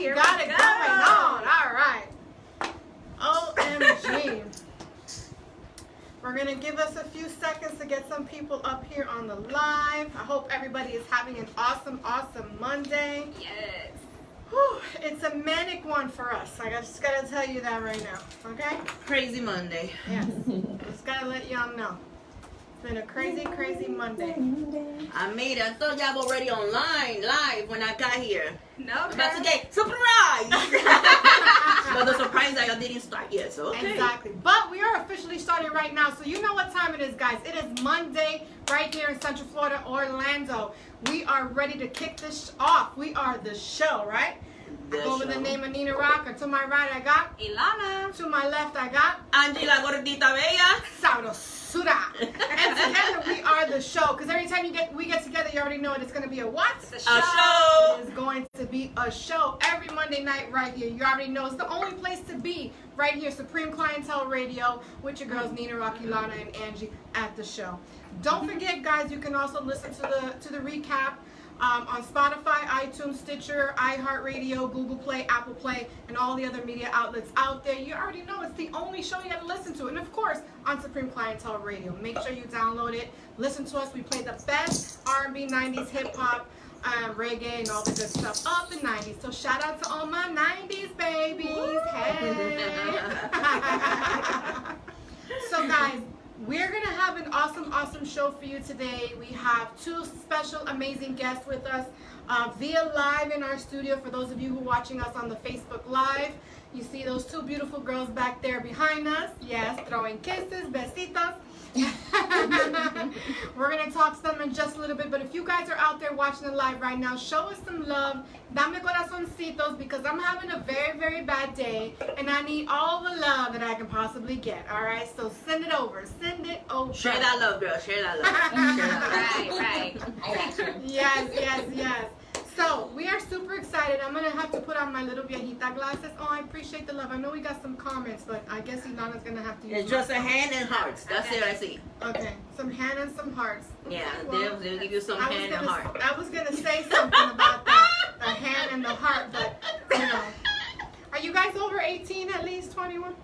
Here Got we it go. going on. All right. OMG. We're going to give us a few seconds to get some people up here on the live. I hope everybody is having an awesome, awesome Monday. Yes. Whew, it's a manic one for us. I just got to tell you that right now. Okay? Crazy Monday. Yes. Just got to let y'all know. It's been a crazy, crazy Monday. I made it. I thought y'all were already online, live, when I got here. No, But today, surprise! But the surprise that y'all didn't start yet, so okay. Exactly. But we are officially starting right now, so you know what time it is, guys. It is Monday right here in Central Florida, Orlando. We are ready to kick this off. We are the show, right? I go with the name of Nina Rocker. To my right, I got Ilana. To my left, I got Angie la gordita bella. Sabrosura. And together we are the show. Because every time we get together, you already know it. It's going to be a what? It's a show. A show. It is going to be a show every Monday night right here. You already know it's the only place to be right here. Supreme Clientele Radio with your girls Nina, Rocky, Lana, and Angie at the show. Don't forget, guys, you can also listen to the recap on Spotify, iTunes, Stitcher, iHeartRadio, Google Play, Apple Play, and all the other media outlets out there. You already know it's the only show you got to listen to. And of course, on Supreme Clientele Radio. Make sure you download it. Listen to us. We play the best R&B, 90s, hip-hop, reggae, and all the good stuff of the 90s. So shout out to all my 90s babies. Hey. So guys, we're going to have an awesome, awesome show for you today. We have two special, amazing guests with us via live in our studio. For those of you who are watching us on the Facebook Live, you see those two beautiful girls back there behind us. Yes, throwing kisses, besitos. We're going to talk to them in just a little bit, but if you guys are out there watching it live right now, show us some love. Dame corazoncitos, because I'm having a very, very bad day, and I need all the love that I can possibly get, all right? So send it over. Send it over. Share that love, girl. Share that love. Share that love. Right. I got you. Yes, yes, yes. So, we are super excited. I'm going to have to put on my little viejita glasses. Oh, I appreciate the love. I know we got some comments, but I guess Ilana's going to have to use It's just a hand and hearts. That's it I see. Okay, some hand and some hearts. Yeah, Well, they'll give you some hand and heart. I was going to say something about that, the hand and the heart, but, you know. Are you guys over 18 at least, 21?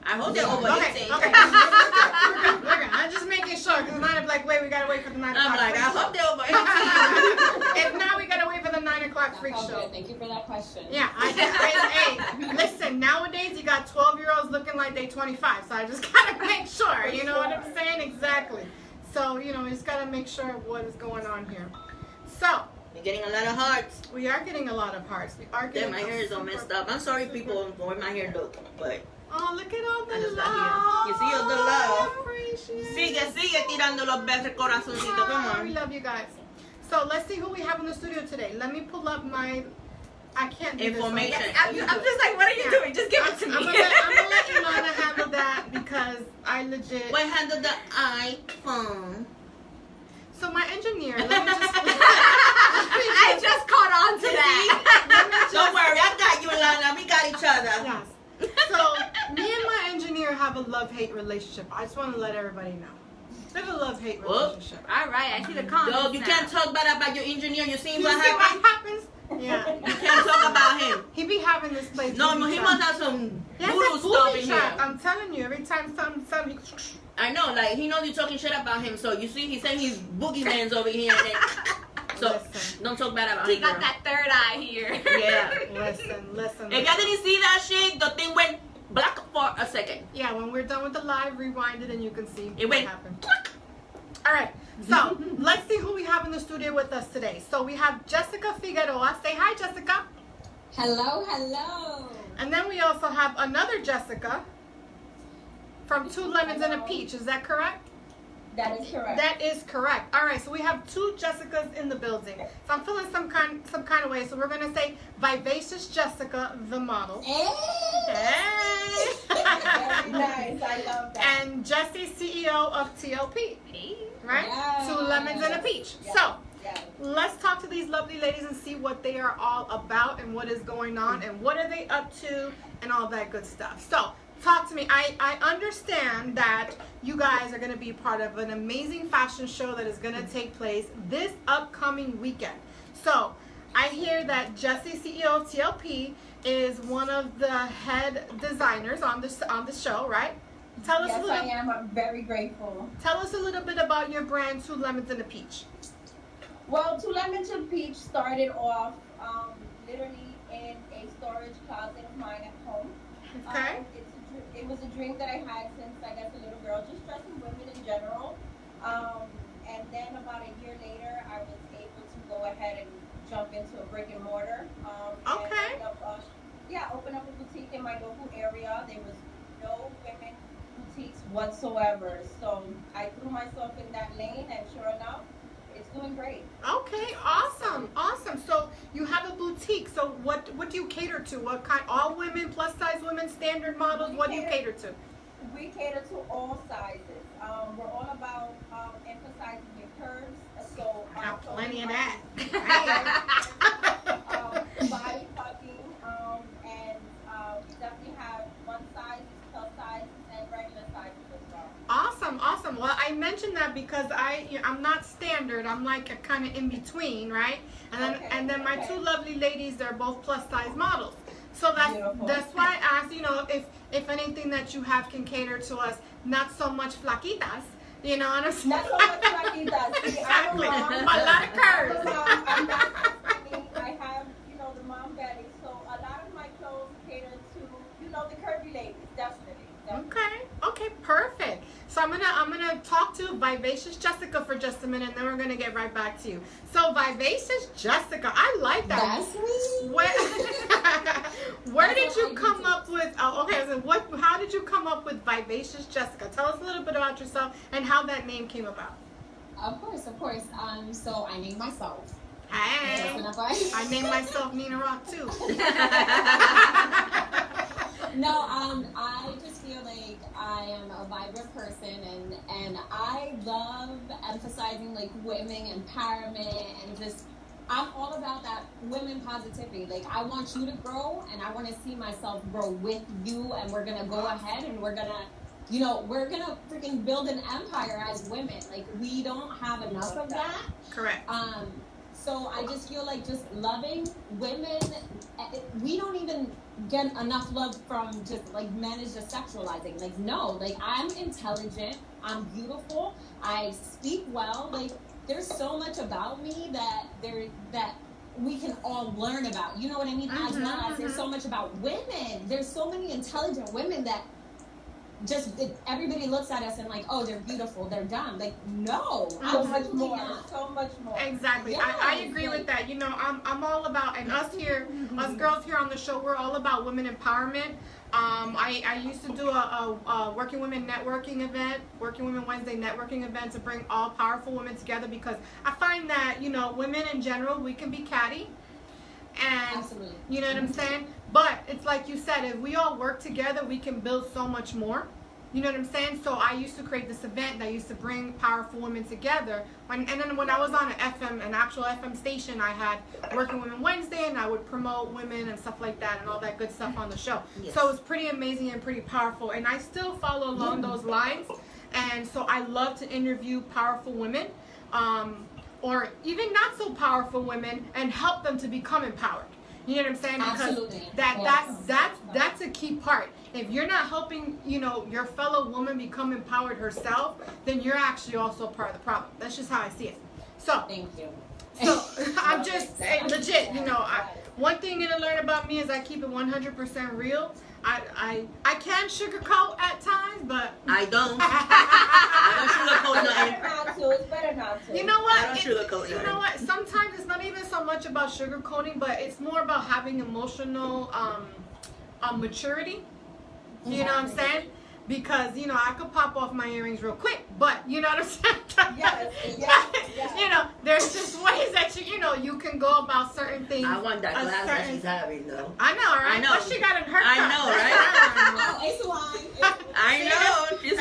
I hope they're over Okay, 18. okay. We're good. I'm just making sure, because 9 o'clock, wait, we got to wait for the 9 o'clock. I'm like, I hope they're over 18. If not, we got to wait for the 9 o'clock freak Oh, show. good. Thank you for that question. Yeah, hey, listen, nowadays you got 12-year-olds looking like they 25, so I just gotta make sure, you know what I'm saying? Exactly. So, you know, we just gotta make sure of what is going on here. So, You're getting a lot of hearts. we are getting a lot of hearts. We are getting Then my hair is all messed up. I'm sorry, people, for my hair look, but Oh, look at all I the just love. got here. You see all the love? Appreciate it. sigue tirando los besos corazoncitos. Come Oh, we on. love you guys. So, let's see who we have in the studio today. Let me pull up my... I can't do Information. this. I'm just like, what are you doing? Just give it to me. I'm gonna let Ilana handle that because I legit... What handle the iPhone? So my engineer, let me just... I just caught on to that. Don't worry, I got you, Lana. We got each other. Yes. So me and my engineer have a love-hate relationship. I just want to let everybody know. We have a love-hate relationship. All right, I see the comments. Yo, you now. can't talk bad about your engineer. You seen You what see happened? what happens? Yeah. You can't talk about him. He be having this place. No, booby he trap. must have some Yes, voodoo it's stuff booby in trap. here. I'm telling you, every time something I know, like, he knows you're talking shit about him. So, you see, he's saying he's boogeyman's over here. And then, so, Listen. don't talk bad about He him, got girl. that third eye here. Yeah. listen. If y'all didn't see that shit, the thing went black for a second. Yeah, when we're done with the live, rewind it and you can see It what went happened. All right, so let's see who we have in the studio with us today. So we have Jessika Figueroa. Say hi, Jessika. Hello, hello. And then we also have another Jessika from Two Lemons and a Peach. Is that correct? That is correct. That is correct. All right, so we have two Jessicas in the building. So I'm feeling some kind of way. So we're gonna say Vivacious Jessika, the model. Hey. Hey. Very nice. I love that. And Jessie, CEO of TLP. Hey. Right? Yes. 2 Lemons and a Peach. Yes. So Yes. let's talk to these lovely ladies and see what they are all about and what is going on and what are they up to and all that good stuff. So talk to me. I understand that you guys are going to be part of an amazing fashion show that is going to take place this upcoming weekend. So I hear that Jessie, CEO of TLP, is one of the head designers on the show, right? Tell us Yes, a little. I am. I'm very grateful. Tell us a little bit about your brand, Two Lemons and a Peach. Well, Two Lemons and Peach started off literally in a storage closet of mine at home. Okay. It was a dream that I had since I guess a little girl, just dressing women in general. And then about a year later, I was able to go ahead and jump into a brick and mortar. Okay. And open up a boutique in my local area. There was no women boutiques whatsoever. So I threw myself in that lane, and sure enough, it's doing great. Okay, awesome. So you have a boutique. So what do you cater to? What kind? All women, plus size women, standard models. What do you cater to? We cater to all sizes. We're all about emphasizing your curves. So I got plenty of that. Body tucking, and we definitely have one size, plus size, and regular sizes as well. Awesome. Well, I mentioned that because I'm not standard. I'm like a kind of in between, right? And then my two lovely ladies, they're both plus size models. So that's why I asked, if anything that you have can cater to us, not so much flaquitas. You know what I'm saying? Not so much flaquitas. Exactly. I'm A lot of curves. I'm not skinny. I have, the mom belly. So a lot of my clothes cater to, the curvy ladies. Definitely. Okay, perfect. So I'm gonna talk to Vivacious Jessika for just a minute, and then we're gonna get right back to you. So Vivacious Jessika, I like that. That's me. Where did you come up with? Oh, okay. So how did you come up with Vivacious Jessika? Tell us a little bit about yourself and how that name came about. Of course. So I named myself. Hey, I named myself Nina Rock too. No, I just feel like I am a vibrant person, and I love emphasizing like women empowerment, and just I'm all about that women positivity. Like I want you to grow, and I want to see myself grow with you, and we're gonna go ahead and we're gonna freaking build an empire as women. Like we don't have enough of that. Correct. So I just feel like just loving women, we don't even get enough love from just like men is just sexualizing. Like no, like I'm intelligent, I'm beautiful, I speak well. Like there's so much about me that we can all learn about. You know what I mean? As well as there's so much about women. There's so many intelligent women that everybody looks at us and like, oh, they're beautiful, they're dumb. Like, no, so much more. Exactly. Yes, I agree with that. I'm all about, and us girls here on the show, we're all about women empowerment. I used to do a Working Women networking event, Working Women Wednesday networking event to bring all powerful women together, because I find that, women in general, we can be catty. And absolutely. You know what I'm saying? But it's like you said, if we all work together, we can build so much more. You know what I'm saying? So I used to create this event that used to bring powerful women together. And then when I was on an actual FM station, I had Working Women Wednesday, and I would promote women and stuff like that and all that good stuff on the show. Yes. So it was pretty amazing and pretty powerful. And I still follow along those lines. And so I love to interview powerful women. Or even not so powerful women, and help them to become empowered. You know what I'm saying? Because absolutely. That's a key part. If you're not helping, your fellow woman become empowered herself, then you're actually also part of the problem. That's just how I see it. So thank you. So I'm just legit. One thing you're gonna learn about me is I keep it 100% real. I can sugarcoat at times, but I don't. I don't sugarcoat nothing. It's better not to. You know what? I don't sugarcoat nothing. You know what? Sometimes it's not even so much about sugarcoating, but it's more about having emotional maturity. You know what I'm saying? Because, I could pop off my earrings real quick, but you know what I'm saying? Yes. There's just ways that you can go about certain things. I want that glass that she's having, though. I know, right? I know. What she got in her cup? I know, right? It's wine. I know. She's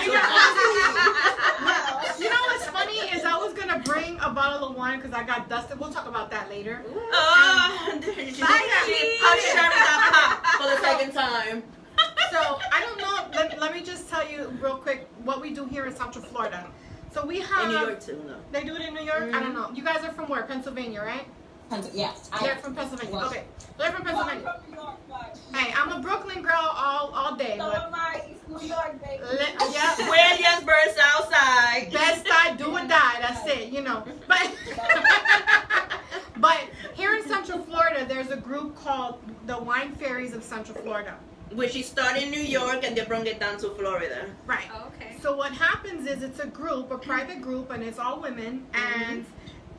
You know what's funny is I was going to bring a bottle of wine because I got dusted. We'll talk about that later. I'll share that pop for the second time. So, I don't know. Let me just tell you real quick what we do here in Central Florida. So we have... In New York, too, no. They do it in New York? Mm-hmm. I don't know. You guys are from where? Pennsylvania, right? Yeah. They're from Pennsylvania. Okay. They're from Well, I'm Pennsylvania. from New York, but Hey, I'm a Brooklyn girl all day. so But am I. East New York, baby. yeah. Williamsburg, Southside. Best I do or die. That's it, you know. But here in Central Florida, there's a group called the Wine Fairies of Central Florida. Which she started in New York and they brought it down to Florida. Right. Oh, okay. So what happens is it's a group, a private group, and it's all women, and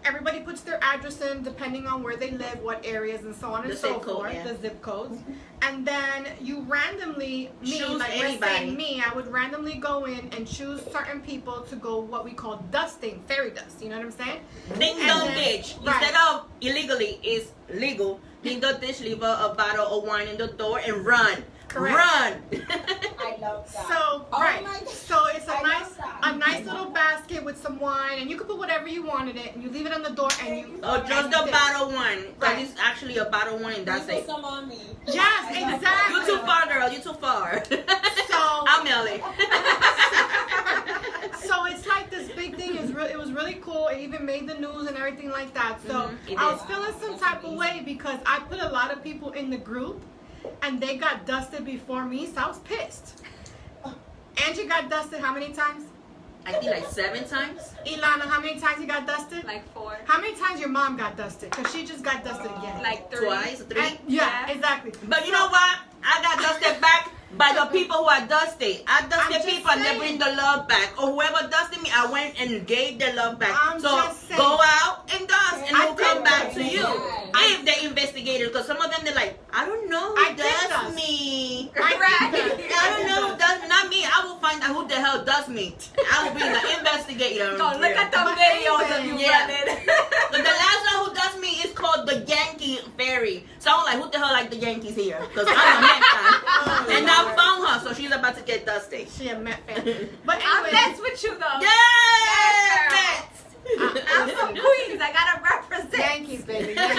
everybody puts their address in depending on where they live, what areas, and so on and The so zip code, forth, yeah. the zip codes. And then you randomly, Choose like let's anybody. say me, I would randomly go in and choose certain people to go what we call dusting, fairy dust. You know what I'm saying? Ding And dong then- ditch. right. Instead of illegally, it's legal. Ding dong ditch, leave a bottle of wine in the door and run. Correct. Run. I love that. So Oh right, my God. so it's I a love that. nice little basket with some wine, and you can put whatever you want in it, and you leave it on the door, and you. Or just the bottle one. Because Right. it's actually a bottle one and that's Put it. some on me. Yes, You exactly. too far, girl. You too far. So I'm Ellie. so it's like this big thing. It was really cool. It even made the news and everything like that. So Mhm, it I was did. feeling some type of way because I put a lot of people in the group, and they got dusted before me. So I was pissed. Angie got dusted how many times? I think like 7 times. Ilana, how many times you got dusted? Like 4. How many times your mom got dusted? Because she just got dusted again. Like 3. Twice, 3. And- yeah, Yeah. exactly. But you know what? I got dusted back by the people who are dusted. I I'm dusted just people and they saying. bring the love back. Or whoever dusted me, I went and gave the love back. I'm so just saying. go out and dust and I we'll come did back that. to you. Yeah. If they investigated, because some of them they're like, I don't know I who did does dust. me. I did Right. that. I don't know who does me. Not me. I will find out who the hell does me. I will be the investigator. Go look at the But videos of anyway, you yeah. running. But the last one who does me is called the Yankee Fairy. So I'm like, who the hell like the Yankees here? Because I'm a Met fan. Oh, And Lord. I found her, so she's about to get dusty. She a Met fan. But I'm anyway, next with you though. Yeah! Yes, I'm from Queens. I gotta represent. Yankees, baby. Yankees.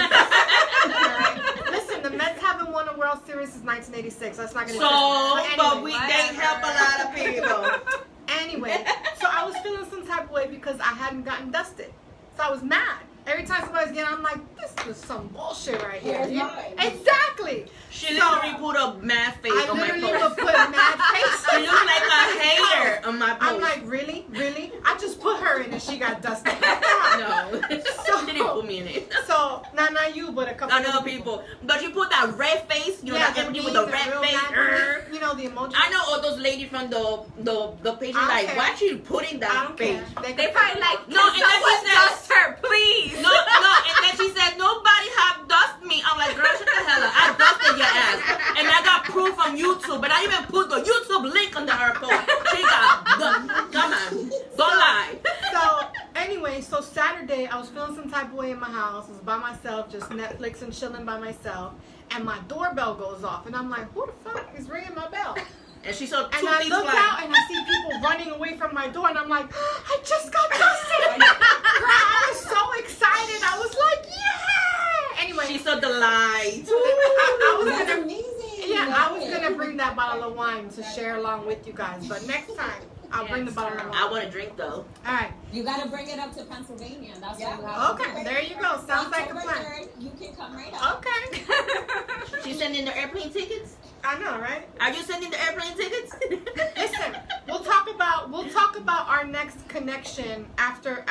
Alright. Listen, the Mets haven't won a World Series since 1986. That's not gonna. But anyway, they help a lot of people. Anyway, so I was feeling some type of way because I hadn't gotten dusted. So I was mad. Every time somebody's getting, I'm like, this is some bullshit right here. Where's Yeah. mine? Exactly. She So, literally put a mad face I on my literally post. would put mad faces. She looks like a hater on my post. I'm like, really? Really? I just put her in and she got dusted. no. So- She didn't put me in it. So, not you, but a couple Other people. But you put that red face, you know, that the emoji mean, with the the red real face. mad, you know, the emoji. I know all those ladies from the page I don't like, care. why she putting I that don't face? care. They probably like, No, no, and then someone she said- dust her, please. No, and then she said, nobody have dust me. I'm like, girl, shut the hell up. I dusted your ass. And I got proof from YouTube, but I even put the YouTube link under her post. She got dust. Come on. Don't lie. So anyway, so Saturday I was feeling some type of way in my house. I was by myself, just Netflix and chilling by myself, and my doorbell goes off, and I'm like, who the fuck is ringing my bell? And she saw two And I things look flying. out and I see people running away from my door, and I'm like, I just got dusted. Girl, I was so excited. I was like, yeah. Anyway, She saw the light. I was That's gonna. amazing. Yeah, I was gonna bring that bottle of wine to share along with you guys, but next time I'll bring the bottle of wine. I want to drink though. All right. You gotta bring it up to Pennsylvania. That's Yeah. what you have to Okay, do. there you go. Sounds like a October plan. 3rd, you can come right up. Okay. She's sending the airplane tickets? I know, right? Are you sending the airplane tickets? Listen, we'll talk about our next connection after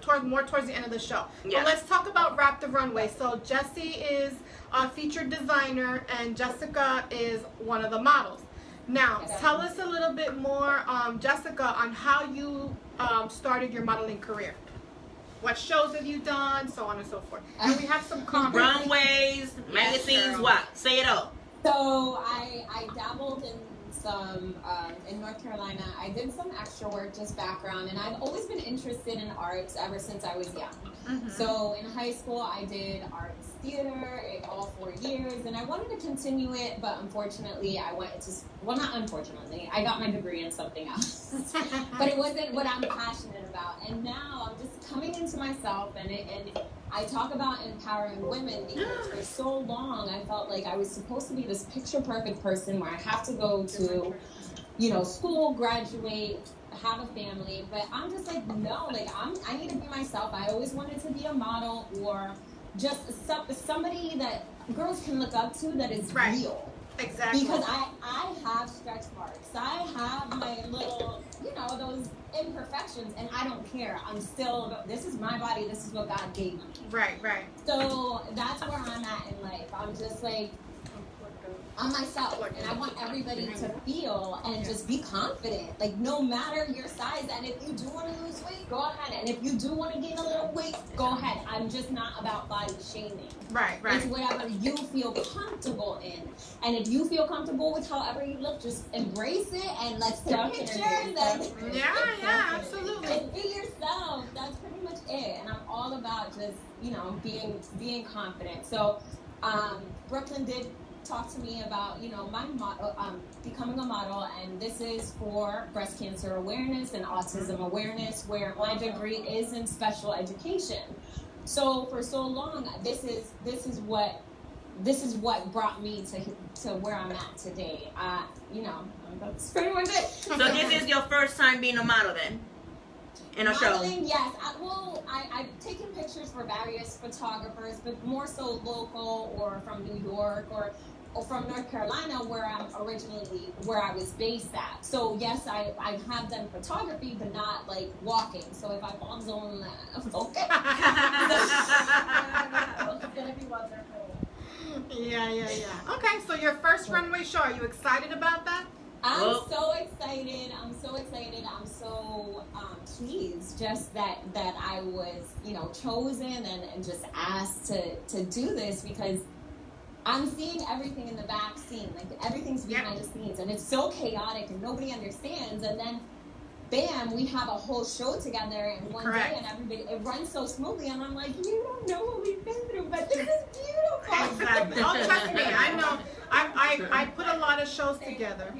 towards the end of the show. Yeah. But let's talk about Wrap the Runway. So Jessie is a featured designer and Jessika is one of the models. Now, tell us a little bit more, Jessika, on how you started your modeling career. What shows have you done, so on and so forth. And we have some comments. Runways, magazines, girl. what? Say it all. So I dabbled in some in North Carolina. I did some extra work, just background, and I've always been interested in arts ever since I was young. Mhm. So in high school, I did arts theater all 4 years, and I wanted to continue it, but unfortunately, I went to not unfortunately, I got my degree in something else, but it wasn't what I'm passionate about. And now I'm just coming into myself, and I talk about empowering women because for so long I felt like I was supposed to be this picture perfect person where I have to go to, school, graduate, have a family, but I'm just like, no, like I need to be myself. I always wanted to be a model or somebody that girls can look up to that is Right. real. Exactly. Because I have stretch marks. I have my little, those imperfections, and I don't care. I'm still, this is my body. This is what God gave me. Right, right. So that's where I'm at in life. I'm just like, I'm myself, and I want everybody to feel and just be confident. Like, no matter your size, and if you do want to lose weight, go ahead. And if you do want to gain a little weight, go ahead. I'm just not about body shaming. Right, right. It's whatever you feel comfortable in. And if you feel comfortable with however you look, just embrace it and let's take pictures. Yeah, absolutely. And be yourself. That's pretty much it. And I'm all about just, being confident. So, Brooklyn did talk to me about, my model, becoming a model, and this is for breast cancer awareness and autism awareness, where my degree is in special education. So for so long, this is what brought me to where I'm at today. That's pretty much it. So this is your first time being a model then? In a Modeling, show? yes. I've taken pictures for various photographers, but more so local or from New York or from North Carolina, where I was based at. So yes, I have done photography, but not like walking. So if I fall zone, okay. It's gonna be wonderful. Yeah. Okay, so your first runway show, are you excited about that? I'm so excited. I'm so pleased just that I was, chosen and just asked to do this, because I'm seeing everything in the back scene. Like, everything's behind the scenes, and it's so chaotic and nobody understands. And then, bam, we have a whole show together in one day, and everybody, it runs so smoothly. And I'm like, you don't know what we've been through, but this is beautiful. Exactly. Oh, trust me, I know. I put a lot of shows together.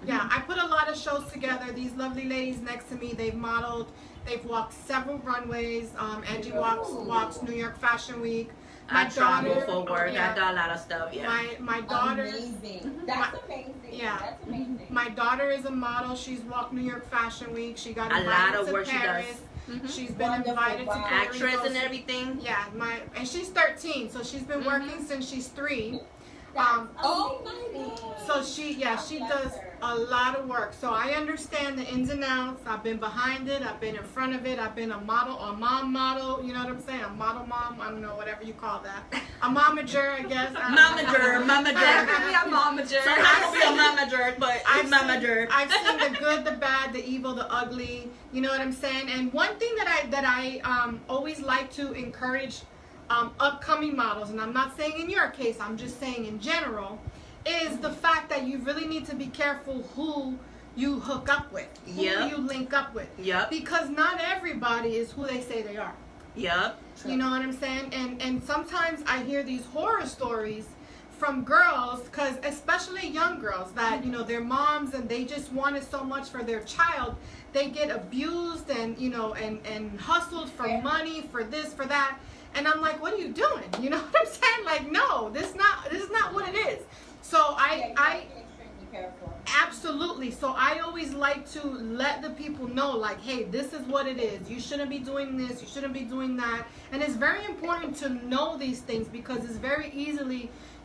Yeah, I put a lot of shows together. These lovely ladies next to me, they've modeled, they've walked several runways. Angie walks New York Fashion Week. I travel for work. I do a lot of stuff. Yeah. My daughter. Amazing. That's amazing. Yeah. That's amazing. My daughter is a model. She's walked New York Fashion Week. She got A invited lot of to work Paris. she does. She's been Wonderful. invited to Wow. Paris. Actress and everything. Yeah, and she's 13, so she's been working since she's 3. Oh my God. So she does a lot of work. So I understand the ins and outs. I've been behind it. I've been in front of it. I've been a mom model. You know what I'm saying? A model mom. I don't know, whatever you call that. A momager, I guess. Momager. Definitely a momager. Sometimes be a momager, but it's momager. I've seen the good, the bad, the evil, the ugly. You know what I'm saying? And one thing that I always like to encourage upcoming models, and I'm not saying in your case, I'm just saying in general, is the fact that you really need to be careful who you hook up with, who you link up with. Yep. Because not everybody is who they say they are. Yep. You know what I'm saying? And sometimes I hear these horror stories from girls, because especially young girls that, their moms, and they just want it so much for their child. They get abused and, and hustled for money, for this, for that. And I'm like, what are you doing? You know what I'm saying? Like, no, this is not what it is. So I extremely careful. absolutely. So I always like to let the people know, like, hey, this is what it is. You shouldn't be doing this. You shouldn't be doing that. And it's very important to know these things, because it's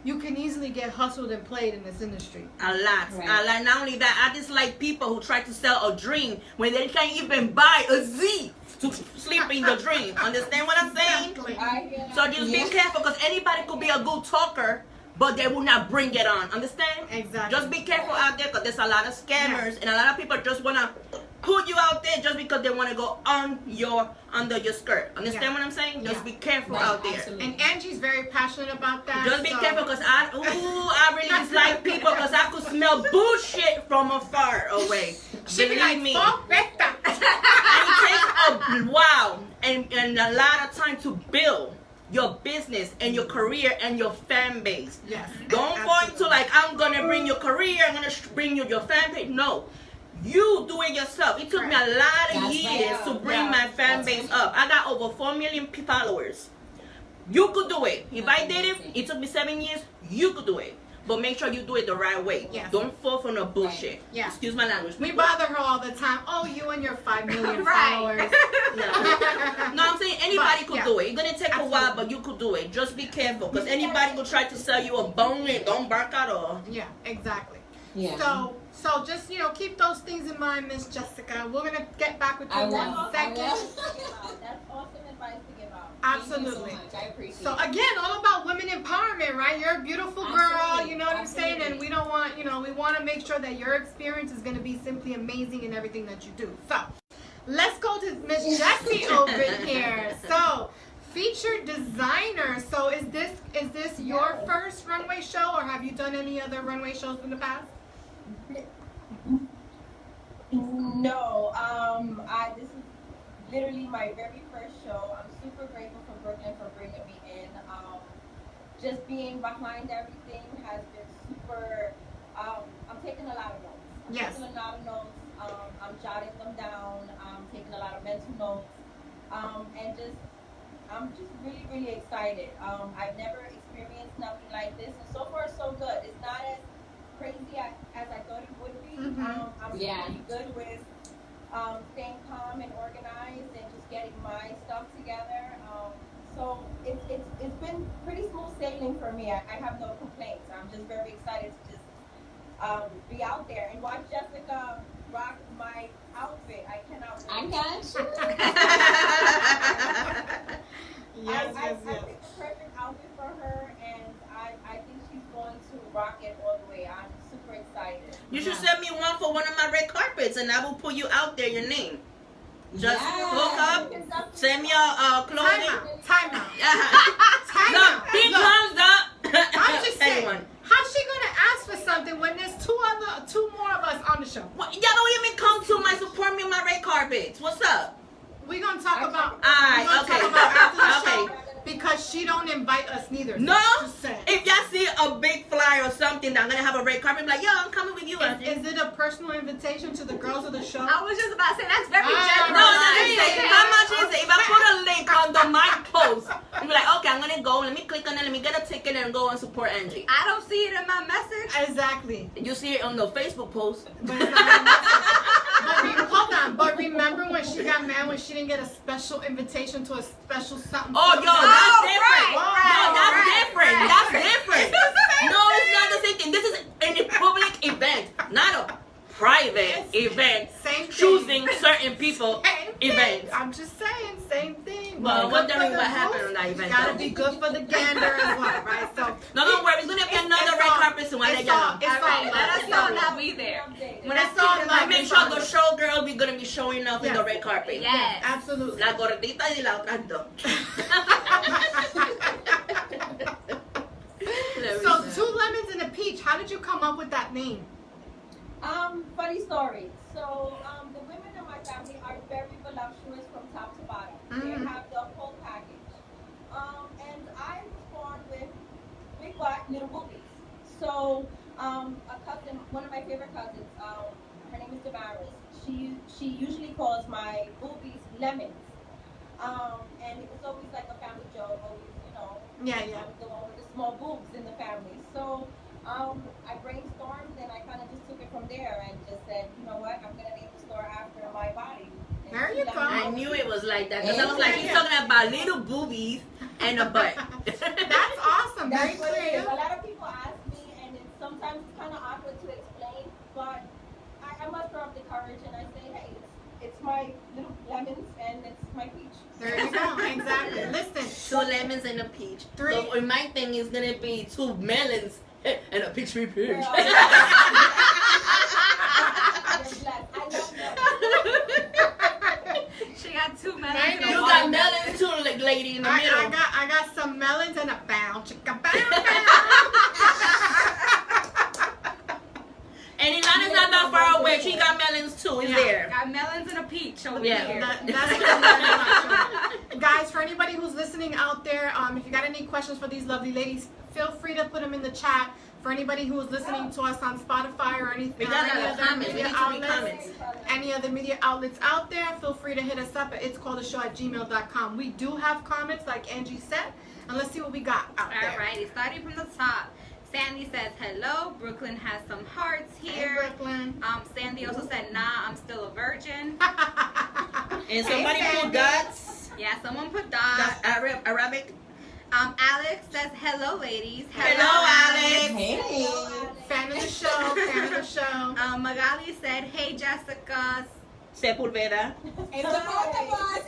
you can easily get hustled and played in this industry. A lot. Right. Not only that, I dislike people who try to sell a dream when they can't even buy a Z to sleep in the dream. Understand what I'm saying? Exactly. I hear that. So just be careful, because anybody could be a good talker, but they will not bring it on. Understand? Exactly. Just be careful out there, because there's a lot of scammers, and a lot of people just want to put you out there just because they want to go under your skirt. Understand what I'm saying? Just be careful out there. Absolutely. And Angie's very passionate about that. Just be so- careful, because I really dislike people, because I could smell bullshit from afar away. She be Believe like, me. "Oh, Becca." And it takes a while and a lot of time to build your business and your career and your fan base. Yes. Don't fall into like, I'm going to bring your career, I'm going to bring you your fan base. No. You do it yourself. It took me a lot of That's years right. to bring Yeah. my fan That's base right. up. I got over 4 million followers. You could do it. If I did it, it took me 7 years, you could do it. but make sure you do it the right way. Yes. Don't fall for no bullshit. Yeah. Excuse my language. We bother her all the time. Oh, you and your 5 million Right. followers. No, I'm saying anybody could yeah. do it. It's gonna take Absolutely. a while, but you could do it. Just be careful, because anybody will try to sell you a bone and don't work at all. Yeah, exactly. Yeah. So just, keep those things in mind, Miss Jessica. We're going to get back with you I in will. 1 second. That's awesome advice to give out. Absolutely. Thank you so much. I appreciate So it. again, all about women empowerment, right? You're a beautiful girl, Absolutely. you know what I'm saying? And Absolutely. we don't want, we want to make sure that your experience is going to be simply amazing in everything that you do. So let's go to Miss Jessie over here. So featured designer. So is this your first runway show, or have you done any other runway shows in the past? No, this is literally my very first show. I'm super grateful for Brooklyn for bringing me in. Just being behind everything has been super. I'm taking a lot of notes. Yes. Taking a lot of notes. I'm jotting them down. I'm taking a lot of mental notes. And I'm just really, really excited. I've never experienced nothing like this, and so far so good. It's not as crazy as I thought it would be. Mhm. I'm Yeah. really good with staying calm and organized and just getting my stuff together. So it's been pretty smooth sailing for me. I have no complaints. I'm just very excited to just be out there and watch Jessica rock my outfit. I cannot wait. I got you. Yes, I yes. picked the perfect outfit for her, and I think she's going to rock it all the way. I'm super excited. You should Yeah. send me one for one of my red carpets, and I will put you out there, your name. Just Yes. hook up, send me a clothing. Time out. Yeah. Time No, out. he Look, comes up. I'm just saying, Anyone. how's she gonna ask for something when there's two more of us on the show? What, y'all don't even come to my support me on my red carpets. What's up? We're gonna talk about. Alright, we're gonna okay. talk about after the Okay. show because she don't invite us neither. No. Just saying. If y'all see a big flyer or something that I'm gonna have a red carpet, I'm like, yo, I'm coming with you. Is it a personal invitation to the girls of the show? I was just about to say that's very Ah, generous. No, Right. no, listen. How much is it? If I put a link on my post, I'm like, okay, I'm gonna go. Let me click on it. Let me get a ticket and go and support Angie. I don't see it in my message. Exactly. You see it on the Facebook post. But it's not hold on. But remember when she got mad when she didn't get a special invitation to a special something? Oh, yo, something? that's Oh, different. right, No, that's right, different. right. That's different. No, it's not the same thing. This is a public event, not a private event. Same thing. Choosing certain people Same thing. events. I'm just saying, same thing. Well, Good what for difference the what happened goose, on that event, Gotta though? be good for the gander as well, right? So No, don't worry. It's gonna be another red carpet soon. I'll let it's y'all all- know. it's All right, all let love. us know and I'll be there. When I It's all see, love. I make sure the showgirl be gonna be showing up in the Yes. red carpet. Yes. Absolutely. La gordita y la otra dos. So 2 lemons and a peach. How did you come up with that name? Funny story. So, the women in my family are very voluptuous from top to bottom. Mhm. They have the whole package. And I was born with big black little boobies. So, a cousin, one of my favorite cousins, her name is Vivacious. She usually calls my boobies lemons. And it was always like a family joke, always, Yeah. I'm the one with the small boobs in the family. So I brainstormed and I kind of just took it from there and just said, you know what, I'm going to name the store after my body. And There you let go. me I know. knew it was like that because I was like, he's talking about little boobies and a butt. That's awesome. Very That's what it is. creative. A lot of people ask me, and sometimes it's kind of awkward to explain, but I muster up the courage and I say, hey, it's my little lemons and it's my peach. There you go. Exactly. Listen. 2 lemons and a peach. 3. So in my thing is gonna be 2 melons and a peach peach. Girl, you're blessed. I love that. She got 2 Right, melons. You got melons too, like lady in the middle. I got some melons and a bow chicka bow. And Ilana's not that far away. She got melons too. It's Yeah. there. Got melons and a peach over Yeah. here. That's what I'm Guys, for anybody who's listening out there, if you got any questions for these lovely ladies, feel free to put them in the chat. For anybody who is listening to us on Spotify or We anything, got any other other comments. We media need to read outlets, comments. any other media outlets out there, feel free to hit us up at itscalledashow@gmail.com. We do have comments, like Angie said, and let's see what we got out there. Alrighty, starting from the top. Sandy says hello. Brooklyn has some hearts Hey, here. Brooklyn. Sandy also said, nah, I'm still a virgin. And somebody Hey, put Sandy. dots. Yeah, someone put dots. That's Arabic. Alex says hello, ladies. Hello, Alex. Hey. Fan of the show. Fan of the show. Magali said, hey, Jessica. Sepulveda. It's the both of us.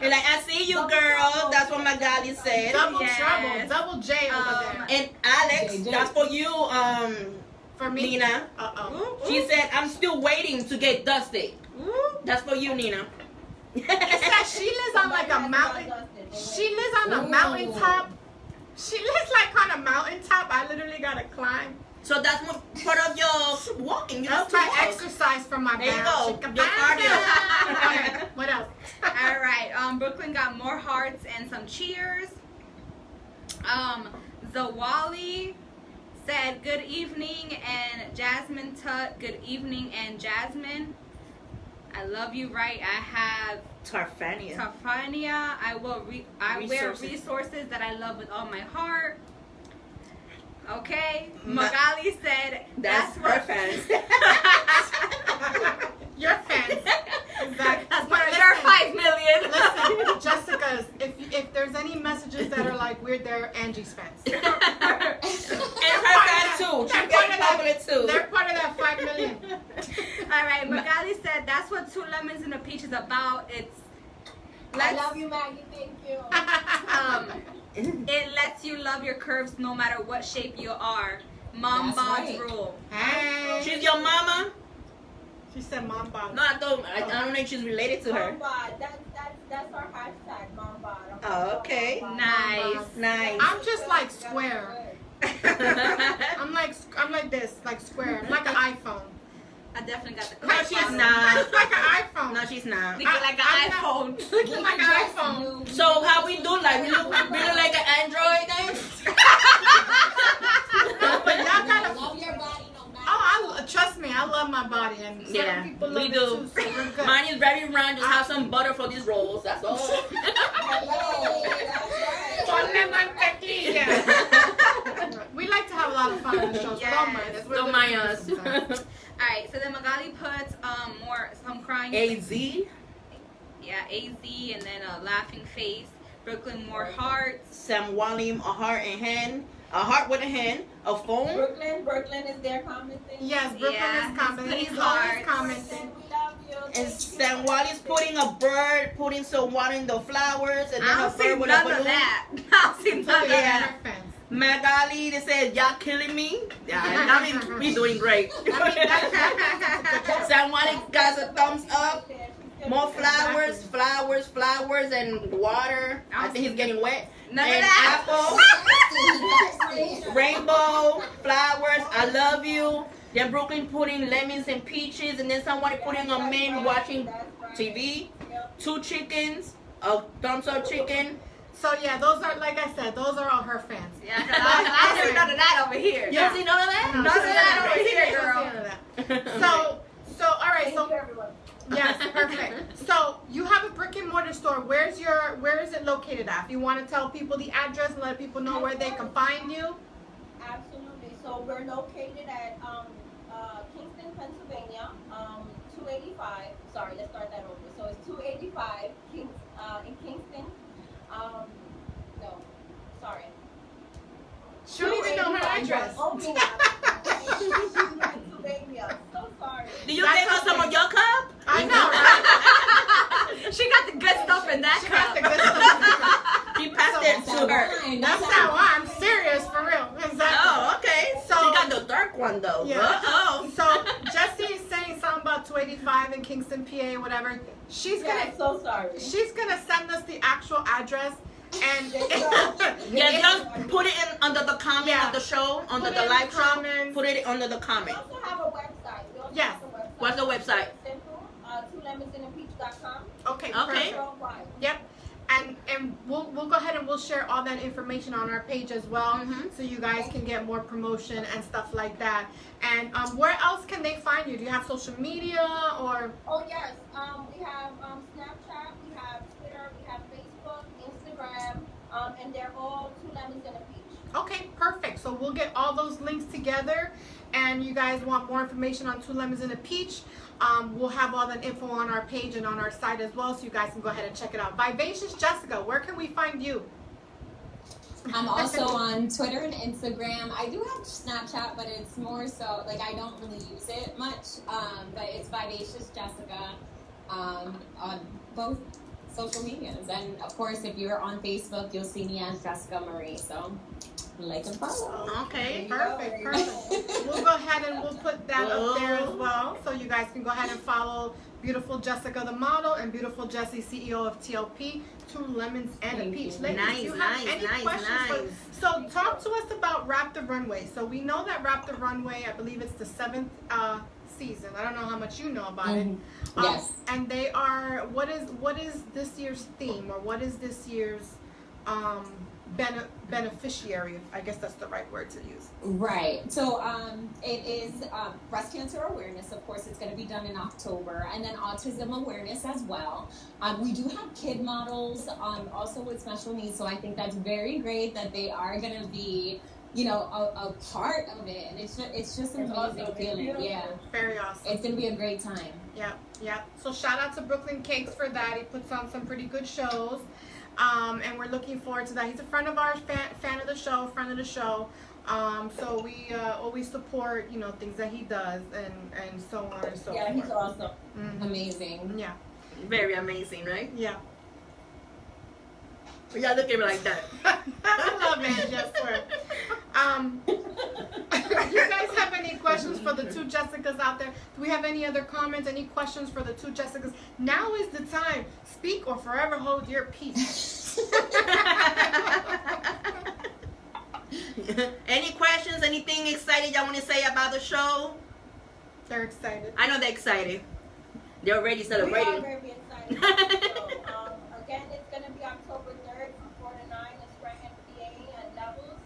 You're like, I see you, girl. That's what Magali said. Double Yes. trouble. Double J over there. And Alex, that's for you, For me. Nina. Uh-oh. She said, I'm still waiting to get dusted. Ooh. That's for you, Nina. It's that she lives on like a mountain. She lives on a mountaintop. She lives like on a mountaintop. I literally gotta climb. So that's what part of your walking. You have That's to my walk. exercise for my There you back. go. Your cardio. Okay, what else? All right. Brooklyn got more hearts and some cheers. Zawali said good evening, and Jasmine Tut, good evening, and Jasmine, I love you. Right, I have Tarfania. Tafania. I wear Resources. resources that I love with all my heart. Okay. Ma- Magali said That's her what fans. Your fans. Exactly. That's But what your listen, 5 million. Listen, Jessica's. If there's any messages that are like weird, they're Angie's fans. And her fans too. She's getting popular too. They're part of that 5 million. All right, Magali said that's what Two Lemons and a Peach is about. I love you, Maggie. Thank you. It lets you love your curves no matter what shape you are. Mom That's Bod's right. rule. Hey. She's your mama? She said mom bod. No, I don't know if she's related to her. Mom bod. That's our hashtag, Mom bod. Oh, okay. Nice. Nice. I'm just like square. I'm like this, like square. I'm like an iPhone. I definitely got the No, curves. she's I'm not. like an iPhone. No, she's not. Looking like an I'm iPhone. Looking like an iPhone. So how we do like we look like an Android then? But y'all gotta. Love your body no matter. Trust me, I love my body, and some Yeah, people we love it do. too. So we're good. Mine is very round. Just have some butter for these rolls. That's all. Ponle mantequilla. We like to have a lot of fun on the show. So Yes. don't mind us. We're Don't living mind us. sometimes. All right, so then Magali puts some crying. AZ. Yeah, AZ, and then a laughing face. Brooklyn more hearts. Sam Walim, a heart and hand. A heart with a hand. A phone. Brooklyn is there commenting. Yes, Brooklyn Yeah, is commenting. he's He's putting always hearts. commenting. We love you. And Thank you. Sam Wali's putting a bird, putting some water in the flowers, and then I a don't see bird with a none balloon. of that. I don't see none of Yeah. that. Her fans. Magali, they said, y'all killing me. Yeah, I mean, we doing great. Sam Wali got a thumbs up. More flowers, and water. I think he's getting wet. None and of that. apple, rainbow, flowers. I love you. Then Brooklyn putting lemons and peaches, and then somebody putting a man watching TV. 2 chickens, a thumbs up chicken. So yeah, those are, like I said, those are all her fans. Yeah, 'cause I don't see none of that over here. You don't see none of that? No, None of she that doesn't. over here, She doesn't girl. see none of that. So all right, Thank so you, everyone. yes, perfect. So you have a brick and mortar store. Where is it located at? If you want to tell people the address and let people know where they can find you. Absolutely. So we're located at Kingston, Pennsylvania, 285. Sorry, let's start that over. So it's 285 in Kingston. No, sorry. She don't even know her address. Opening Pennsylvania. So sorry. Do you That's take out some okay. of your cup? I know, right? She got the good stuff in that She got cup. the good stuff. He passed it to her. That's how I'm serious for real. Exactly. Oh, okay. So- She got the dark one though. Yeah. Uh-oh. So Jessie is saying something about 285 in Kingston, PA, whatever. She's Yeah, gonna I'm so sorry. send us the actual address and Yeah, just put it in under the comment Yeah. of the show, under Put the it in live the show. comments. Put it under the We comment. also have a website. Yes. What's the website? Simple. 2lemonsandapeach.com. Okay, Okay. perfect. Worldwide. Yep. And we'll go ahead and we'll share all that information on our page as well, Mhm. so you guys can get more promotion and stuff like that. And where else can they find you? Do you have social media or? Oh yes, we have Snapchat, we have Twitter, we have Facebook, Instagram, and they're all 2 Lemons and a Peach. Okay, perfect. So we'll get all those links together. And you guys want more information on Two Lemons and a Peach, we'll have all that info on our page and on our site as well, so you guys can go ahead and check it out. Vivacious Jessika, where can we find you? I'm also on Twitter and Instagram. I do have Snapchat, but it's more so, like, I don't really use it much. But it's Vivacious Jessika on both social medias. And, of course, if you're on Facebook, you'll see me as Jessica Marie. So, like and follow. Okay. Perfect. We'll go ahead and we'll put that up there as well. So you guys can go ahead and follow beautiful Jessika the model and beautiful Jessie, CEO of TLP, Two Lemons and a Peach. Ladies, Nice, do you have any questions? So talk to us about Wrap the Runway. So we know that Wrap the Runway, I believe it's the 7th season. I don't know how much you know about it. Yes. And they are, what is this year's theme, or what is this year's beneficiary? I guess that's the right word to use. Right. So it is breast cancer awareness. Of course, it's going to be done in October, and then autism awareness as well. We do have kid models also with special needs, so I think that's very great that they are going to be, you know, a part of it, and it's just an amazing feeling. Yeah. Very awesome. It's going to be a great time. Yep. So shout out to Brooklyn Cakes for that. He puts on some pretty good shows. And we're looking forward to that. He's a friend of ours, friend of the show. So we always support, you know, things that he does and so on and so forth. Yeah, he's awesome. Mhm. Amazing. Yeah. Very amazing, right? Yeah. Yeah, look at me like that. I love it, yes, sir. You guys have any questions for the two Jessicas out there? Do we have any other comments, any questions for the two Jessicas? Now is the time. Speak or forever hold your peace. Any questions? Anything excited y'all want to say about the show? They're excited. I know they're excited. They're already We are celebrating. very excited. So, again, it's going to be October 3rd from 4 to 9 in Scranton, PA at Levels.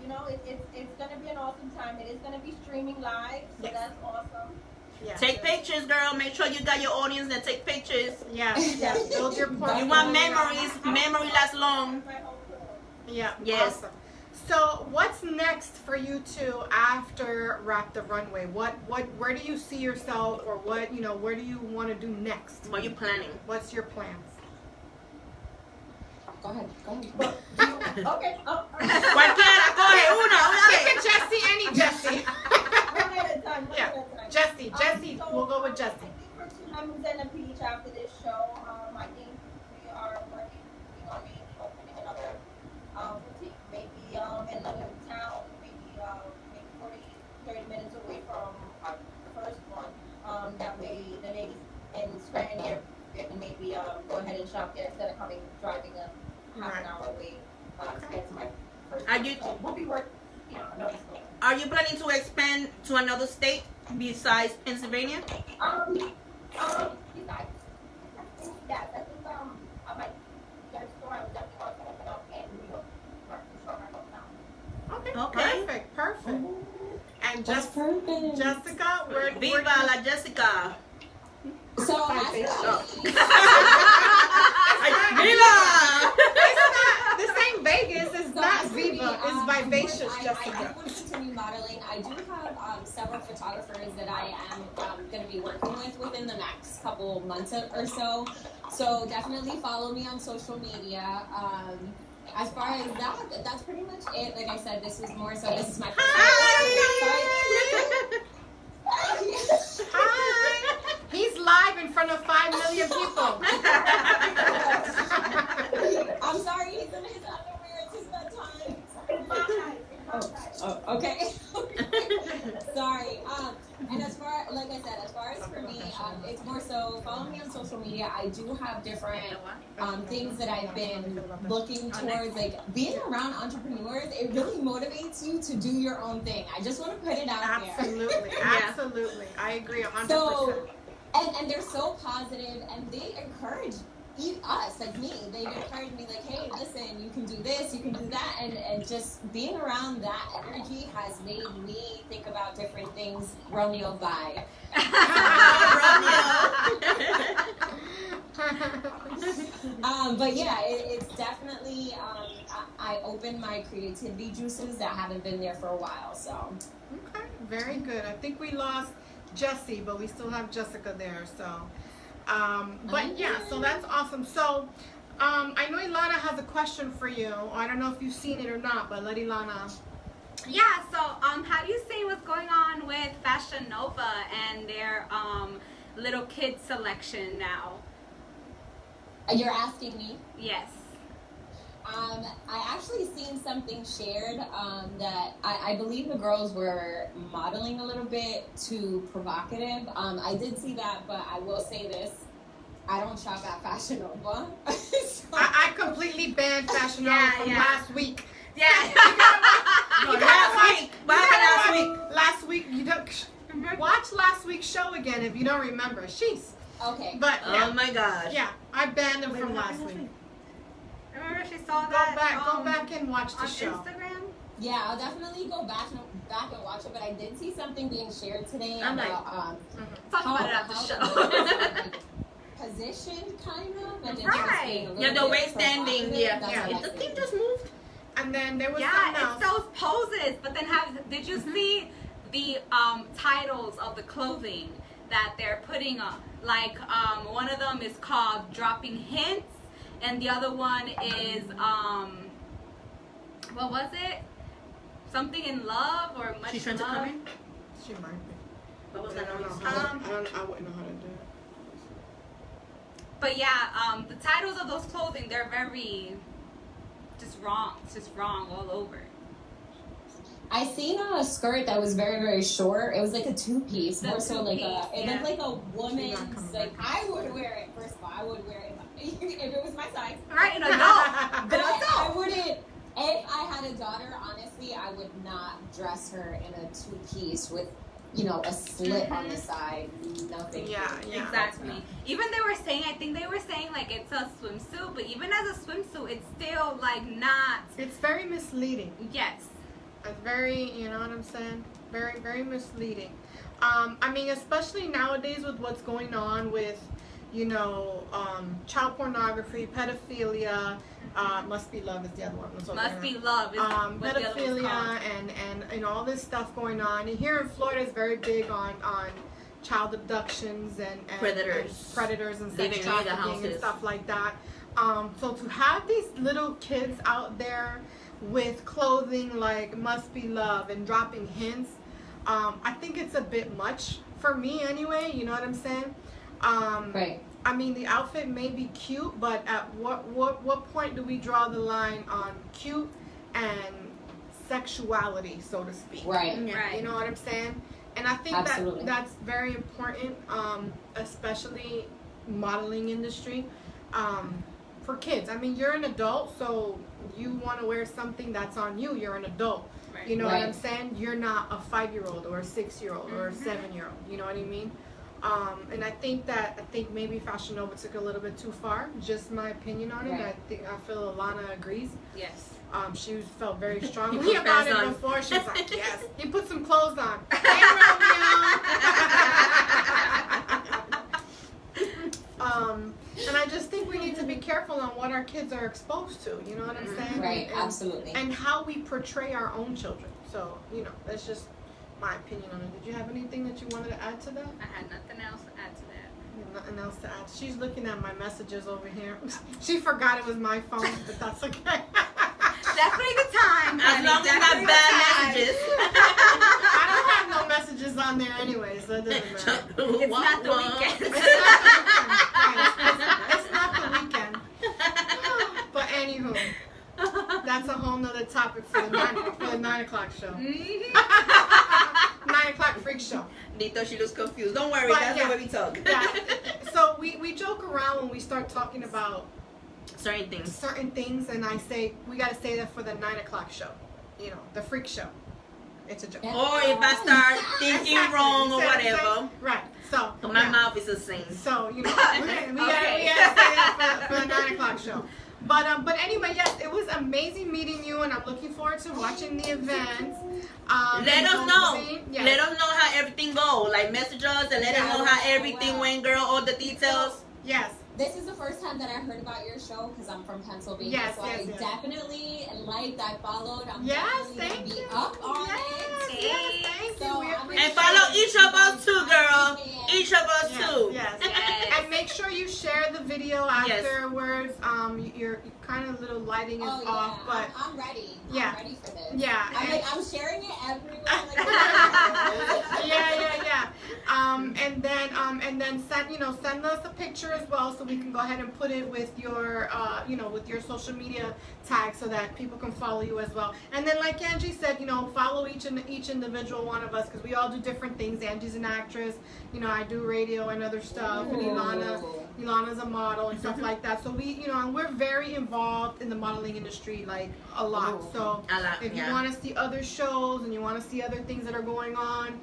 You know, it's going to be an awesome time. It is going to be streaming live, so Yes. that's awesome. Yeah. Take pictures, girl. Make sure you got your audience and take pictures. Yeah. Build your portfolio. You want memories. Memory lasts long. My whole crew. Yeah. Yes. Awesome. So what's next for you two after Wrap the Runway? Where do you see yourself, or where do you want to do next? What are you planning? What's your plans? Go ahead. Okay. Cualquiera, coge una Pick vez. a Jessie, any Jessie. One at a time. Yeah. Jessie. So, We'll go with I Jessie. think for Two Lemons and a Peach after this show, I think we are working on maybe opening another boutique, maybe in another town, maybe 30 minutes away from our first one. That way the ladies in Scranton here can maybe go ahead and shop there instead of driving a half an hour away to get to my first Are one. you- So we'll be working, another store. Are you planning to expand to another state besides Pennsylvania? Besides, yes, I think I might get a store. I would definitely want to open up in New York, store right now. Okay. Perfect. And That's perfect. Jessica, where Viva la Jessica. So actually, Viva! this ain't Vegas. It's So not as for me, Viva. It's Vivacious I Jessica. want to continue modeling. I do have several photographers that I am going to be working with within the next couple months or so. So definitely follow me on social media. As far as that, that's pretty much it. Like I said, this is more so. This is my first Hi! Hi. He's live in front of 5 million people. I'm sorry, he's in his underwear. It's his bedtime. Oh, okay. Sorry. And as far, like I said, as far as for me, it's more so follow me on social media. I do have different things that I've been looking towards, like being around entrepreneurs. It really motivates you to do your own thing. I just want to put it out there. Absolutely. I agree 100%. So, and they're so positive, and they encourage us, like me. They encourage me, like, hey, listen, you can do this, you can do that, and just being around that energy has made me think about different things. Romeo, bye. But yeah, it's definitely, I opened my creativity juices that haven't been there for a while. So Okay, very good. I think we lost Jessie, but we still have Jessika there. So, but yeah, so that's awesome. So, I know Ilana has a question for you. I don't know if you've seen it or not, but let Ilana. Yeah, so have you seen what's going on with Fashion Nova and their little kid selection now? you're asking me? Yes. I actually seen something shared that I believe the girls were modeling a little bit too provocative. I did see that, but I will say this. I don't shop at Fashion Nova. So, I completely banned Fashion Nova from last week. Yeah. Last week, you don't watch last week's show again if you don't remember. She's okay. But yeah, Oh my gosh. yeah, I banned them from last week. Remember she saw Go that? back and watch the on show. Instagram. Yeah, I'll definitely go back and watch it. But I did see something being shared today I'm about Talk about it after the show. Position kind of. And Right. Yeah, the way standing. Yeah. That's The what I thing think. just moved. And then there was Yeah, something it's else. those poses. But then did you see the titles of the clothing that they're putting on? Like one of them is called Dropping Hints, and the other one is what was it? Something in Love or Much She's trying to Love. come in. She might be. What was I that don't know. noise? I wouldn't know how to do it. But yeah, the titles of those clothing, they're very just wrong. It's just wrong all over. I seen a skirt that was very, very short. It was like a two-piece, more so like two-piece, it yeah. looked like a She's woman's. not coming Like back. I would wear it. First of all, I would wear it if it was my size. Right, an adult. But An I adult. wouldn't. If I had a daughter, honestly, I would not dress her in a two-piece with, a slit on the side. Nothing. Yeah. Exactly. Even they were saying, I think they were saying like it's a swimsuit, but even as a swimsuit, it's still like not. It's very misleading. Yes. It's very, you know what I'm saying? Very, very misleading. I mean, especially nowadays with what's going on with, child pornography, pedophilia. Must Be Love is the other one. Must Be Love. Is what the other one's Pedophilia called. and all this stuff going on. And here in Florida is very big on child abductions and predators and sex Living near the trafficking and houses. stuff like that. So to have these little kids out there with clothing like Must Be Love and dropping hints, I think it's a bit much for me anyway. You know what I'm saying? Right. I mean, the outfit may be cute, but at what point do we draw the line on cute and sexuality, so to speak? Right. Right. You know what I'm saying? And I think Absolutely. that's very important, especially modeling industry, for kids. I mean, you're an adult, so you want to wear something that's on you. You're an adult. Right. You know what I'm Right. saying? You're not a 5-year-old or a 6-year-old or a 7-year-old. You know what I mean? And I think maybe Fashion Nova took a little bit too far. Just my opinion on it. Right. I feel Alana agrees. Yes. She felt very He strongly put about pants it on. before. She was like, "Yes." He put some clothes on. Hey, Romeo. And I just think we need to be careful on what our kids are exposed to. You know what I'm saying? Right. And, Absolutely. and how we portray our own children. So that's just my opinion on it. Did you have anything that you wanted to add to that? I had nothing else to add to that. Nothing else to add. She's looking at my messages over here. She forgot it was my phone, but that's okay. Definitely the time. As honey. long as Definitely not the bad time. messages. I don't have no messages on there anyway, so it doesn't matter. It's not the weekend. It's not the weekend. But anywho, that's a whole nother topic for the 9 o'clock show. 9 o'clock freak show. They thought she was confused. Don't worry, But that's yeah. the way we talk. Yeah. So we joke around when we start talking about Certain things. certain things, and I say we got to say that for the 9 o'clock show. The freak show. It's a joke. Or if I start thinking Exactly. wrong or You see what I'm whatever, saying? Right. So but my yeah. mouth is the same. So we gotta say that for the 9 o'clock show. But anyway, yes, it was amazing meeting you, and I'm looking forward to watching the event. Let us know. Yes. Let us know how everything go. Like message us and let us know how everything went, girl. All the details. Yes. this is the first time that I heard about your show because I'm from Pennsylvania. Yes, so yes, I yes. definitely liked, I followed. I'm Yes, definitely thank gonna be you. up on Yes, it. yes, thank So you. We I'm appreciate And follow it. each of us too, girl. Each of us Yes, too. yes. Yes. And make sure you share the video Yes. afterwards. Your kind of little lighting is Oh, off, yeah. but I'm ready. Yeah. I'm ready for this. yeah. I'm sharing it everywhere. Yeah. And then send us a picture as well, so we can go ahead and put it with your with your social media tag, so that people can follow you as well. And then, like Angie said, follow each individual one of us, because we all do different things. Angie's an actress, I do radio and other stuff, and Ilana's a model and stuff like that. So we, and we're very involved in the modeling industry, like a lot. So if you want to see other shows and you want to see other things that are going on,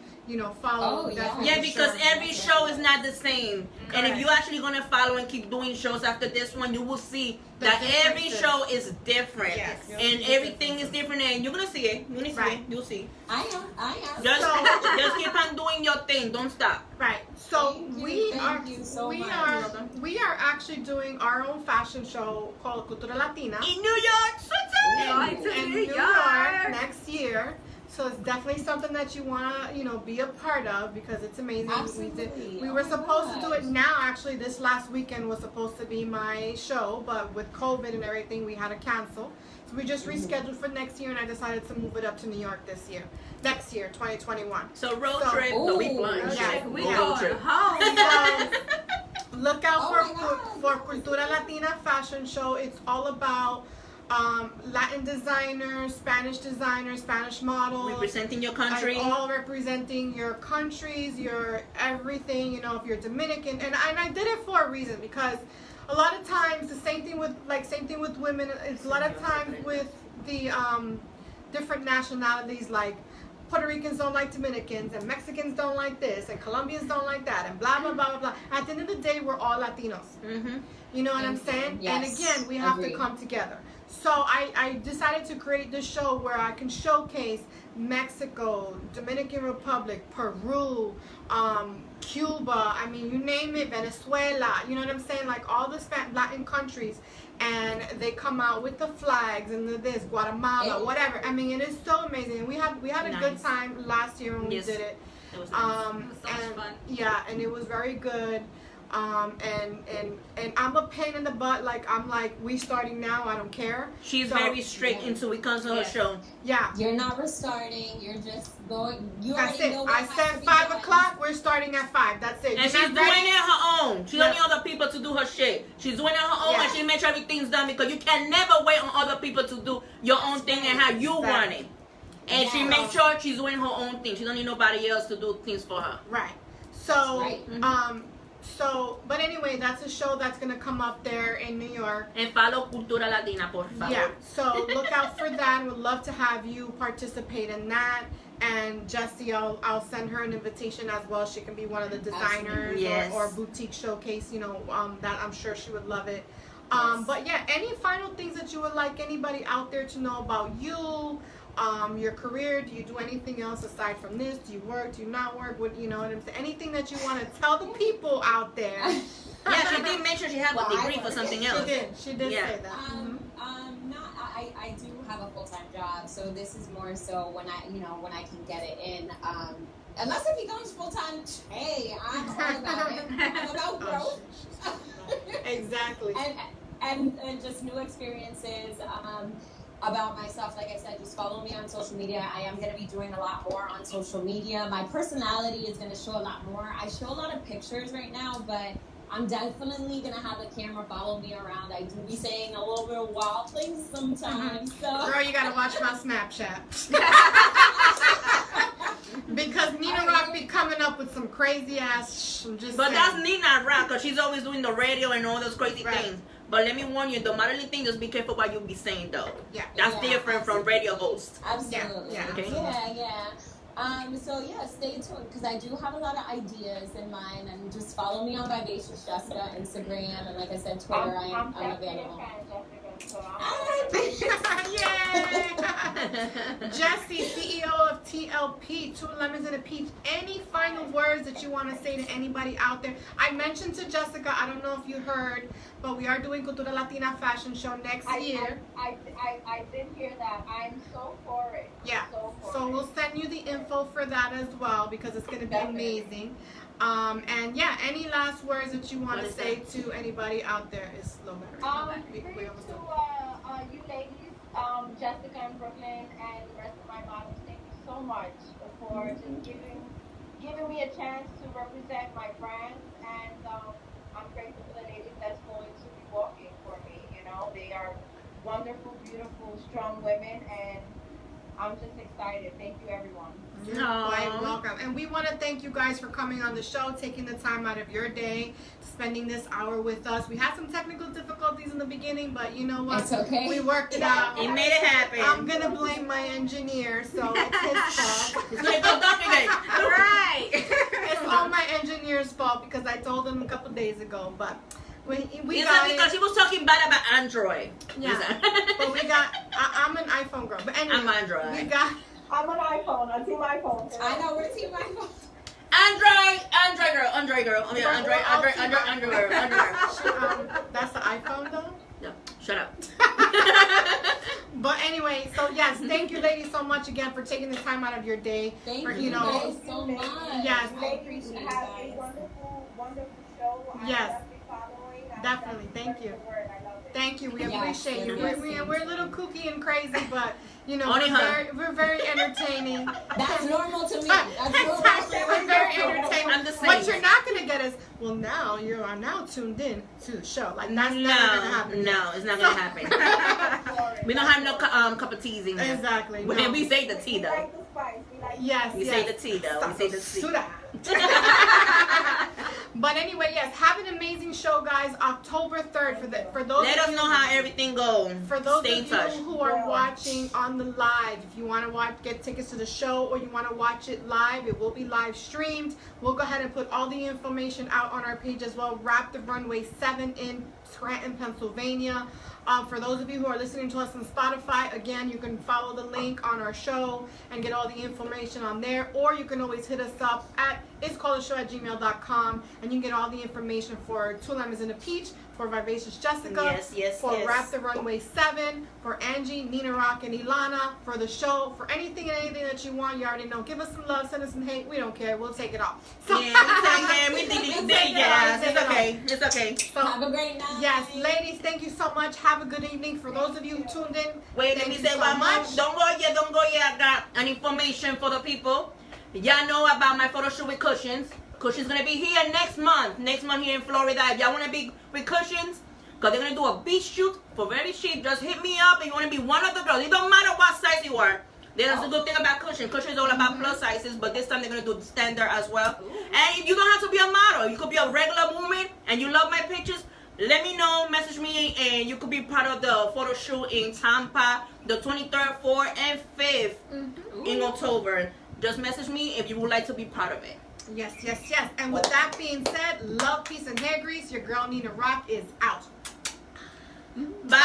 follow. Oh, yeah. definitely Yeah, because show. every show is not the same. And if Correct. you actually gonna follow and keep doing shows after this one, you will see The that every differences. show is different. Yes. And everything is different, and you're gonna see it. You're gonna see Right. it. You'll see. I am. Just, So- just keep on doing your thing. Don't stop. Right. So Thank you, we thank are you so we much. are we are actually doing our own fashion show called Cultura Latina In New York, Switzerland. Going to in New New York. York next year. So it's definitely something that you wanna be a part of, because it's amazing. Absolutely. We Oh were my supposed to do it gosh. now. Actually, this last weekend was supposed to be my show, but with COVID and everything, we had to cancel. So we just rescheduled for next year, and I decided to move it up to New York this year. Next year, 2021. So road So- trip. No, we Ooh, flying. road shit. trip. We Road going trip. home. So look out Oh my God. for Cultura Latina fashion show. It's all about Latin designers, Spanish models. Representing your country. All representing your countries, your everything. If you're Dominican, and I did it for a reason, because a lot of times the same thing with women. It's a lot of times with the different nationalities, like Puerto Ricans don't like Dominicans, and Mexicans don't like this, and Colombians don't like that, and blah blah blah blah blah. At the end of the day, we're all Latinos. Mm-hmm. You know what I'm saying? Yes, And again, we have agreed. to come together. So I decided to create this show where I can showcase Mexico, Dominican Republic, Peru, Cuba, I mean, you name it, Venezuela, you know what I'm saying? Like all the Latin countries, and they come out with the flags and this, Guatemala, whatever. I mean, it is so amazing. We had a good Nice. time last year when Yes. we did it. It was nice. It was so much And fun. yeah, and it was very good. And I'm a pain in the butt. I'm like, we starting now. I don't care. She's So- very strict until we come to her Yes. show. Yeah, You're not restarting. You're just going. You that's already it. know what I has said to be 5 done. o'clock. We're starting at 5. That's it. And You're she's not doing ready? it her own. She don't Yeah. need other people to do her shit. She's doing it her own, Yeah. and she makes sure everything's done, because you can never wait on other people to do your own thing and how you want it. And she Yeah. makes sure she's doing her own thing. She don't need nobody else to do things for her. Right. So, Right. but anyway, that's a show that's gonna come up there in New York. And follow Cultura Latina, por favor. Yeah. So look out for that. Would love to have you participate in that. And Jessie, I'll send her an invitation as well. She can be one of the designers Yes. or boutique showcase. That I'm sure she would love it. Yes. But yeah, any final things that you would like anybody out there to know about you, your career? Do you do anything else aside from this? Do you work? Do you not work? What you know what I'm saying? Anything that you want to tell the people out there? Yeah, she did mention she had Well, a I degree for work. something She else. did. She did Yeah. say that. Not. I do have a full-time job, so this is more so when I can get it in. Unless it becomes full-time, hey, I'm all about it. I'm about growth. Exactly. and just new experiences about myself. Like I said, just follow me on social media. I am going to be doing a lot more on social media. My personality is going to show a lot more. I show a lot of pictures right now, but I'm definitely going to have a camera follow me around. I do be saying a little bit of wild things sometimes. So. Girl, you gotta watch my Snapchat. Because Nina Rock be coming up with some crazy ass I'm just But saying. that's Nina Rock, because she's always doing the radio and all those crazy Right. things. But let me warn you, the modeling thing, just be careful what you be saying, though. Yeah. That's Yeah, different from radio hosts. Absolutely. Yeah, okay. Yeah. So yeah, stay tuned because I do have a lot of ideas in mind, and just follow me on Vivacious Jessika Instagram, and like I said, Twitter. I'm definitely a available. fan, Jessica. So I'm Yay! Jessie, CEO of TLP, Two Lemons and a Peach. Any final words that you want to say to anybody out there? I mentioned to Jessica, I don't know if you heard, but we are doing Cultura Latina Fashion Show next year. I did hear that. I'm so for it. Yeah. So we'll send you the info for that as well because it's going to be amazing. And yeah, any last words that you want to say to anybody out there is slow better. To you ladies, Jessica in Brooklyn and the rest of my models, thank you so much for just giving me a chance to represent my brand, and I'm grateful for the ladies that's going to be walking for me. You know, they are wonderful, beautiful, strong women, and I'm just excited. Thank you, everyone. You're quite welcome. And we want to thank you guys for coming on the show, taking the time out of your day, spending this hour with us. We had some technical difficulties in the beginning, but you know what? It's okay. We worked it out. He made it happen. I'm going to blame my engineer, so it's his fault. He's gonna go duck again. Right. It's all my engineer's fault because I told him a couple days ago, but we Is got it because it. he was talking bad about Android? Yeah, but we got, I'm an iPhone girl. But anyway, I'm Android. we got, I'm an iPhone. I'm Team iPhone. I know we're team iPhone. Android girl. Oh, yeah, Android girl. that's the iPhone though? No, shut up. But anyway, so yes, thank you ladies so much again for taking the time out of your day. Thank for, you guys so much. Yes. I appreciate you Have guys. a wonderful, wonderful show. Yes. I'm following. Definitely. Thank you. I love it. Thank you. We Yes, appreciate you. yes, We're a little kooky and crazy, but you know, Only we're very entertaining. That's normal to me. That's normal. Exactly. We're very entertaining. I'm the same. What you're not gonna get is, well, now you are now tuned in to the show. Like that's never gonna happen. No, it's not gonna happen. We don't have no cup of teas in here. Exactly. When No. we say the tea We though. like the spice. We like Yes. We yes. say the tea though. We say the tea. Suda. But anyway, yes, have an amazing show, guys. October 3rd for those. Let of us you, know how everything goes. For those Stay in of you touch. who are watching on the live, if you want to get tickets to the show or you want to watch it live, it will be live streamed. We'll go ahead and put all the information out on our page as well. Wrap the Runway 7 in Scranton, Pennsylvania. For those of you who are listening to us on Spotify, again, you can follow the link on our show and get all the information on there. Or you can always hit us up at itscalledashow@gmail.com and you can get all the information for Two Lemons and a Peach, for Vivacious Jessica, Yes, for yes. Wrap the Runway 7, for Angie, Nina Rock, and Ilana, for the show, for anything and anything that you want. You already know. Give us some love, send us some hate. We don't care. We'll take it all. So, Yeah, we take it. Yes, Take it's it all. okay. It's okay. So, Have a great night. yes, ladies, thank you so much. Have a good evening. For those of you who tuned in, Wait, let thank me you say so one more. much. Don't go yet. I got an information for the people. Y'all know about my photo shoot with Cushions. Cushions gonna be here next month. Next month here in Florida. If y'all wanna be with Cushions, because they're gonna do a beach shoot for very cheap. Just hit me up if you wanna be one of the girls. It don't matter what size you are. That's the good thing about Cushion. Cushion is all about plus sizes, but this time they're gonna do the standard as well. And you don't have to be a model. You could be a regular woman and you love my pictures. Let me know, message me, and you could be part of the photo shoot in Tampa, the 23rd, 4th, and 5th in October. Just message me if you would like to be part of it. Yes, yes, yes. And with that being said, love, peace, and hair grease. Your girl Nina Rock is out. Bye.